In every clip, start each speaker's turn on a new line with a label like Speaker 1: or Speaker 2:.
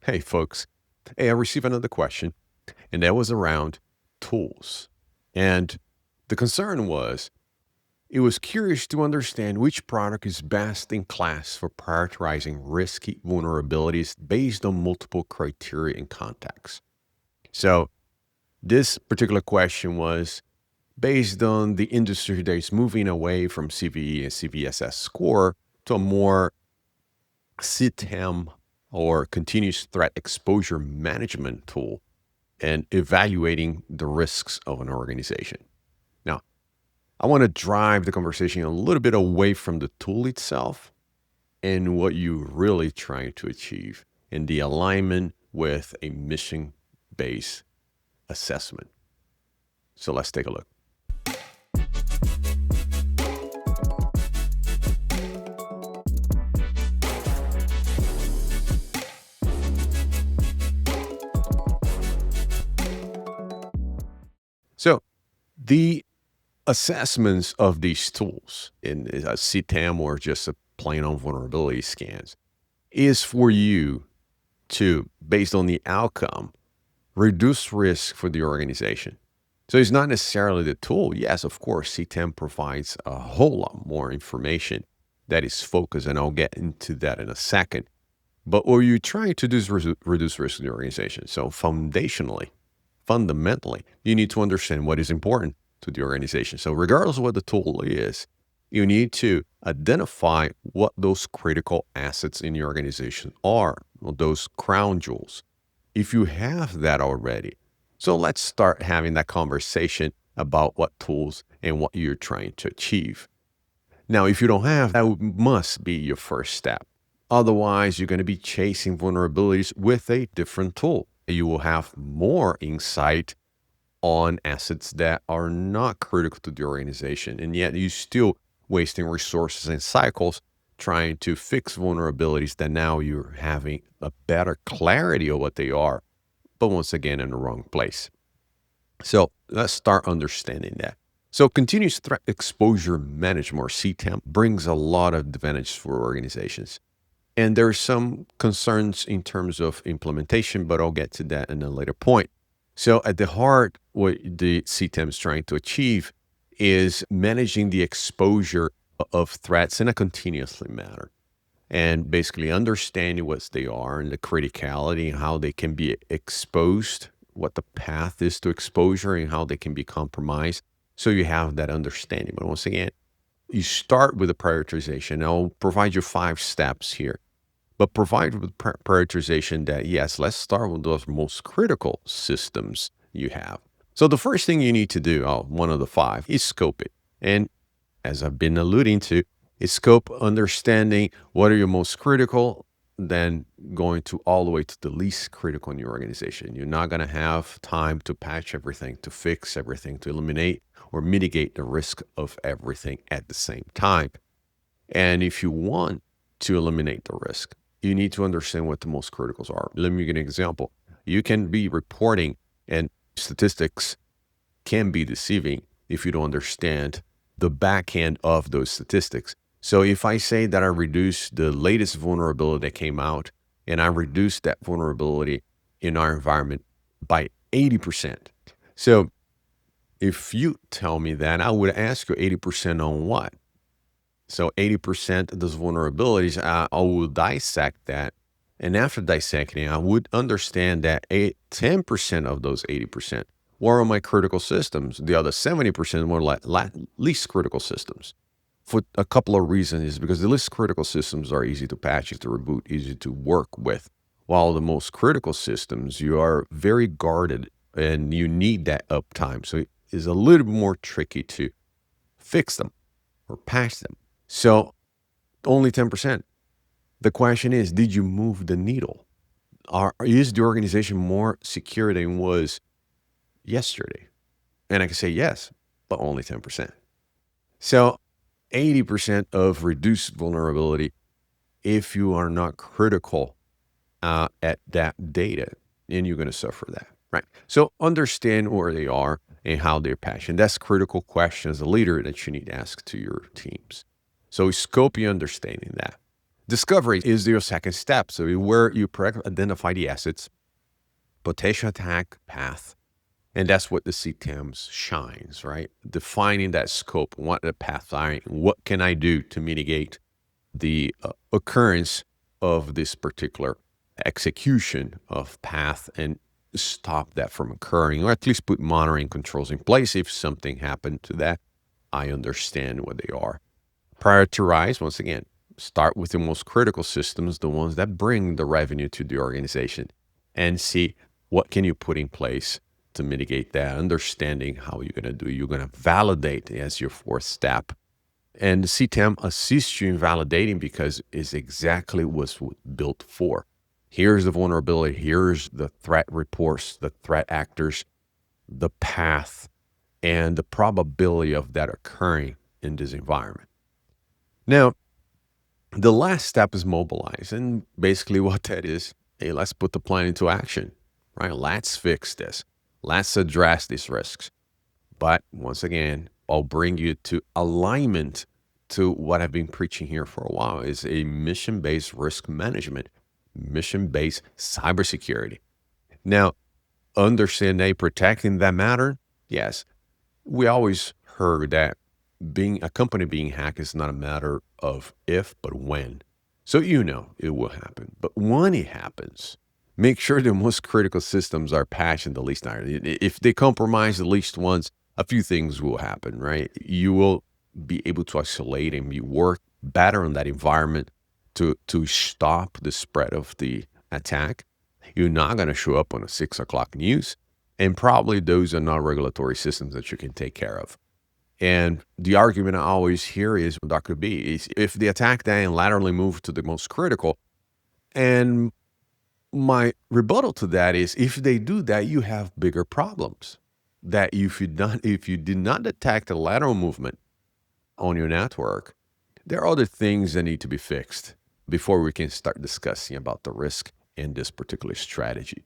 Speaker 1: Hey, folks. Hey, I received another question, and that was around tools. And the concern was it was curious to understand which product is best in class for prioritizing risky vulnerabilities based on multiple criteria and contexts. So, this particular question was based on the industry that is moving away from CVE and CVSS score to a more CTEM or continuous threat exposure management tool and evaluating the risks of an organization. Now, I want to drive the conversation a little bit away from the tool itself and what you're really trying to achieve in the alignment with a mission based assessment. So let's take a look. So, the assessments of these tools in a CTEM or just a plain on vulnerability scans is for you to, based on the outcome, reduce risk for the organization. So it's not necessarily the tool. Yes, of course, CTEM provides a whole lot more information that is focused, and I'll get into that in a second. But what you're trying to do is reduce risk in the organization. So fundamentally, you need to understand what is important to the organization. So regardless of what the tool is, you need to identify what those critical assets in your organization are, or those crown jewels. If you have that already, so let's start having that conversation about what tools and what you're trying to achieve. Now, if you don't have, that must be your first step. Otherwise, you're going to be chasing vulnerabilities with a different tool. You will have more insight on assets that are not critical to the organization, and yet you're still wasting resources and cycles trying to fix vulnerabilities that now you're having a better clarity of what they are, but once again in the wrong place. So let's start understanding that. So continuous threat exposure management, or CTEM, brings a lot of advantage for organizations. And there are some concerns in terms of implementation, but I'll get to that in a later point. So at the heart, what the CTEM is trying to achieve is managing the exposure of threats in a continuously manner, and basically understanding what they are and the criticality and how they can be exposed, what the path is to exposure and how they can be compromised. So you have that understanding. But once again, you start with a prioritization. I'll provide you 5 steps here, but provide with prioritization that, yes, let's start with those most critical systems you have. So the first thing you need to do, one of the 5, is scope it. And as I've been alluding to, is scope understanding what are your most critical, then going to all the way to the least critical in your organization. You're not going to have time to patch everything, to fix everything, to eliminate or mitigate the risk of everything at the same time. And if you want to eliminate the risk, you need to understand what the most criticals are. Let me give you an example. You can be reporting, and statistics can be deceiving if you don't understand the back end of those statistics. So if I say that I reduced the latest vulnerability that came out, and I reduced that vulnerability in our environment by 80%. So if you tell me that, I would ask you 80% on what? So 80% of those vulnerabilities, I will dissect that. And after dissecting, I would understand that 10% of those 80% were on my critical systems. The other 70% were like least critical systems. For a couple of reasons, is because the least critical systems are easy to patch, easy to reboot, easy to work with. While the most critical systems, you are very guarded and you need that uptime. So it is a little more tricky to fix them or patch them. So only 10%. The question is, did you move the needle? Is the organization more secure than it was yesterday? And I can say yes, but only 10%. So 80% of reduced vulnerability if you are not critical at that data, and you're going to suffer that, right? So understand where they are and how they're patched. And that's a critical question as a leader that you need to ask to your teams. So scope you understanding that. Discovery is your second step. So where you identify the assets, potential attack path, and that's what the CTEMs shines, right? Defining that scope, what the path are, what can I do to mitigate the occurrence of this particular execution of path and stop that from occurring, or at least put monitoring controls in place. If something happened to that, I understand what they are. Prioritize, once again, start with the most critical systems, the ones that bring the revenue to the organization, and see what can you put in place to mitigate that, understanding how you're going to do. You're going to validate as your fourth step. And the CTEM assists you in validating because it's exactly what's built for. Here's the vulnerability. Here's the threat reports, the threat actors, the path, and the probability of that occurring in this environment. Now, the last step is mobilize. And basically what that is, hey, let's put the plan into action, right? Let's fix this. Let's address these risks. But once again, I'll bring you to alignment to what I've been preaching here for a while is a mission-based risk management, mission-based cybersecurity. Now, understand that protecting that matter, yes, we always heard that being a company being hacked is not a matter of if, but when. So you know it will happen. But when it happens, make sure the most critical systems are patched in the least iron. If they compromise the least ones, a few things will happen, right? You will be able to isolate and you work better in that environment to stop the spread of the attack. You're not going to show up on a 6 o'clock news. And probably those are not regulatory systems that you can take care of. And the argument I always hear is, Dr. B, is if the attack then laterally moved to the most critical, and my rebuttal to that is if they do that, you have bigger problems. That if you did not detect a lateral movement on your network, there are other things that need to be fixed before we can start discussing about the risk in this particular strategy.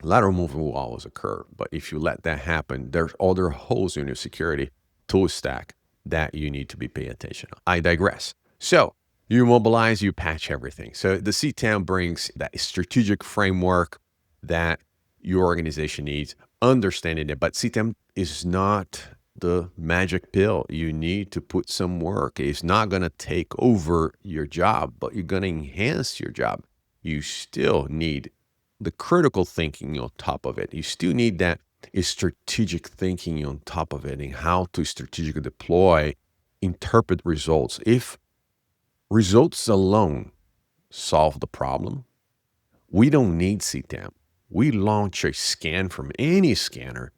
Speaker 1: Lateral movement will always occur, but if you let that happen, there's other holes in your security tool stack that you need to be paying attention on. I digress. So you mobilize, you patch everything. So the CTEM brings that strategic framework that your organization needs, understanding it. But CTEM is not the magic pill. You need to put some work. It's not going to take over your job, but you're going to enhance your job. You still need the critical thinking on top of it. You still need that strategic thinking on top of it and how to strategically deploy, interpret results. If results alone solve the problem, we don't need CTEM. We launch a scan from any scanner,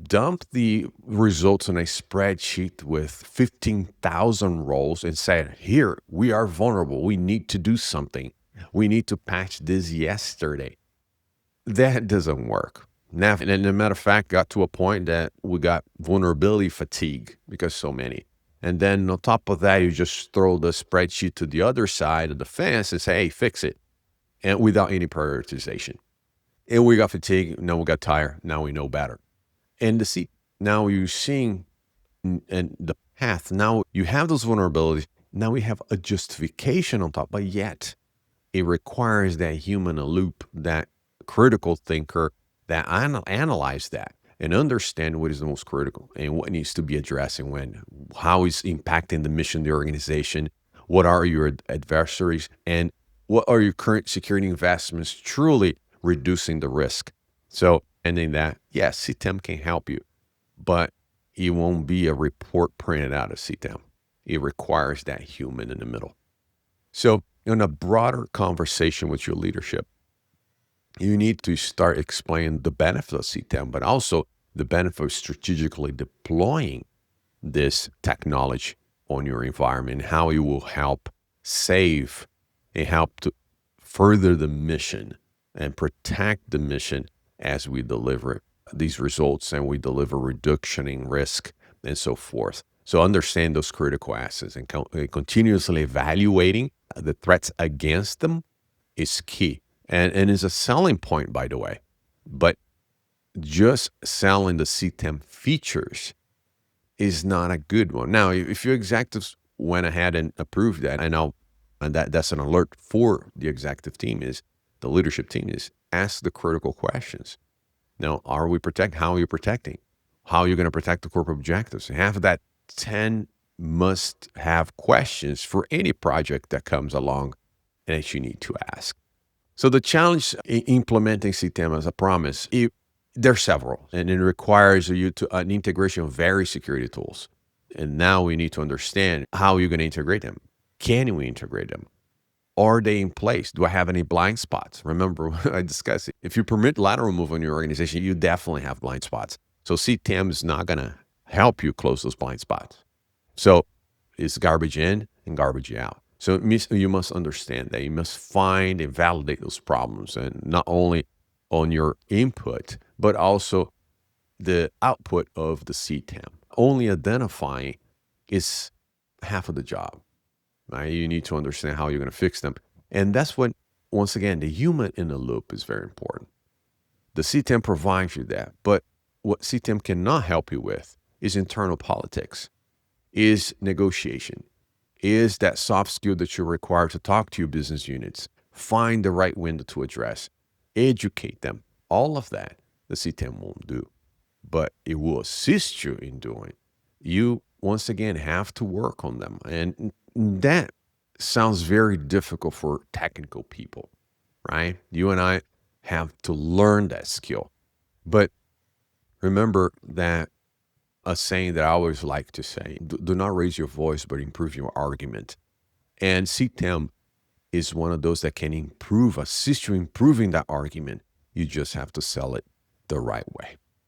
Speaker 1: dump the results in a spreadsheet with 15,000 roles and say, here, we are vulnerable. We need to do something. We need to patch this yesterday. That doesn't work. Now, and as a matter of fact, got to a point that we got vulnerability fatigue because so many. And then on top of that, you just throw the spreadsheet to the other side of the fence and say, hey, fix it. And without any prioritization. And we got fatigue. Now we got tired. Now we know better. And now you're seeing and the path. Now you have those vulnerabilities. Now we have a justification on top, but yet it requires that human in a loop, that critical thinker that analyze that and understand what is the most critical and what needs to be addressed and when, how is impacting the mission of the organization, what are your adversaries, and what are your current security investments truly reducing the risk. So ending that, yes, CTEM can help you, but it won't be a report printed out of CTEM. It requires that human in the middle. So in a broader conversation with your leadership, you need to start explaining the benefits of CTEM, but also the benefit of strategically deploying this technology on your environment, how it will help save and help to further the mission and protect the mission as we deliver these results and we deliver reduction in risk and so forth. So understand those critical assets and continuously evaluating the threats against them is key. And is a selling point, by the way. But just selling the CTEM features is not a good one. Now, if your executives went ahead and approved that, and I'll and that's an alert for the executive team, is the leadership team, is ask the critical questions. Now, are we protect? How are you protecting? How are you going to protect the corporate objectives? Have that 10 must have questions for any project that comes along and that you need to ask. So the challenge in implementing CTEM as a promise, there's several, and it requires you to an integration of various security tools. And now we need to understand how you're going to integrate them. Can we integrate them? Are they in place? Do I have any blind spots? Remember, I discussed it. If you permit lateral move in your organization, you definitely have blind spots. So CTEM is not going to help you close those blind spots. So it's garbage in and garbage out. So it means you must understand that you must find and validate those problems, and not only on your input, but also the output of the CTEM. Only identifying is half of the job. Right? You need to understand how you're going to fix them. And that's what, once again, the human in the loop is very important. The CTEM provides you that. But what CTEM cannot help you with is internal politics, is negotiation, is that soft skill that you're required to talk to your business units, find the right window to address, educate them. All of that, the CTEM won't do, but it will assist you in doing. You, once again, have to work on them. And that sounds very difficult for technical people, right? You and I have to learn that skill. But remember that a saying that I always like to say, do not raise your voice, but improve your argument. And CTEM is one of those that can assist you improving that argument. You just have to sell it the right way.